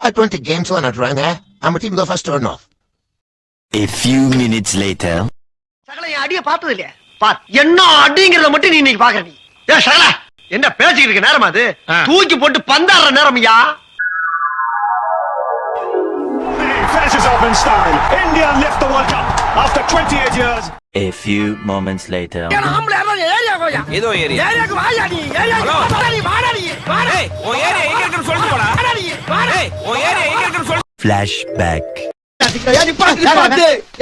20 games விளையாடுறாங்க. நம்ம team தான் first run off. A few minutes later. சகல என் அடிய பார்த்தது இல்லையா? என்ன அடிங்கிறத மட்டும் நீ இன்னைக்கு பாக்குற. ஏ சகல, என்ன பேசிக்கிட்டு இருக்க நேரமா அது? தூக்கி போட்டு பந்தாடுற நேரம்யா. Finishes off in style. India lift the World Cup after 28 years. A few moments later. ஏதோ ஏரியா. ஏரியாக்கு வாயா நீ. ஏரியாக்கு வாடா நீ. வாடா. ஏய், ஓ ஏரியா எங்க இருக்குன்னு சொல்லிட்டு போடா. வாடா நீ. வாடா. ஏய், ஓ ஏரியா எங்க இருக்குன்னு சொல்லு. Flashback.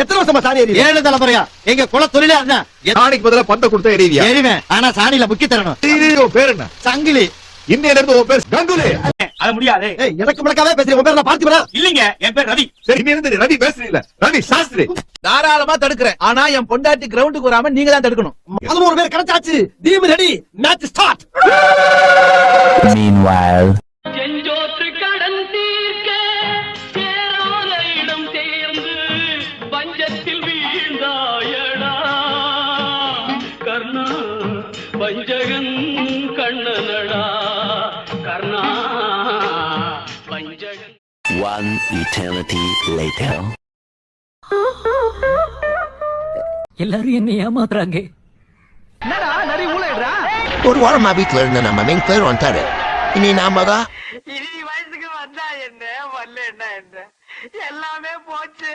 எத்தனை வருஷமா சாணி எறிய? 7 தலைமுறையா. எங்க குல தொழிலே அதுதான். சாணிக்கு பதிலா பந்த கொடுத்தா எறிவியா? எறிவேன். ஆனா சாணியில முக்கி தரணும். பேர் என்ன? சங்கிலி. இன்னையில இருந்து உன் பேர் கங்குலி. அது முடியாது. ஏய், எனக்கு முடக்காவே பேசுறீங்க. உன் பேர் நான் பார்த்திபனா? இல்லீங்க, என் பேர் ரவி. சரி, இன்னையில இருந்து ரவி பேசுறீங்க. ரவி சாஸ்திரி. தாராளமா தடுக்கிறேன். ஆனா என் பொண்டாட்டி கிரவுண்டுக்கு வராம நீங்க தான் தடுக்கணும். 11 பேர் கிடைச்சாச்சு. Team ready. Match start. Meanwhile. செஞ்சோற்று கடன் தீர்க்க சேராத இடம் சேர்ந்து பஞ்சத்தில் வீழ்ந்தாயடா கர்ணா பஞ்சகன் கண்ணனடா கர்ணா பஞ்சகன். One eternity later. எல்லாரும் என்ன ஏமாத்துறாங்க. என்னடா நரி ஊளையடா? ஒரு வாரமா வீட்டுல இருந்த நம்ம மெயின் பிளேயர் வந்துட்டாரு. இனி நாம தான் இனி வயசுக்கு வந்தா என்ன வரல என்ன எல்லாமே போச்சு.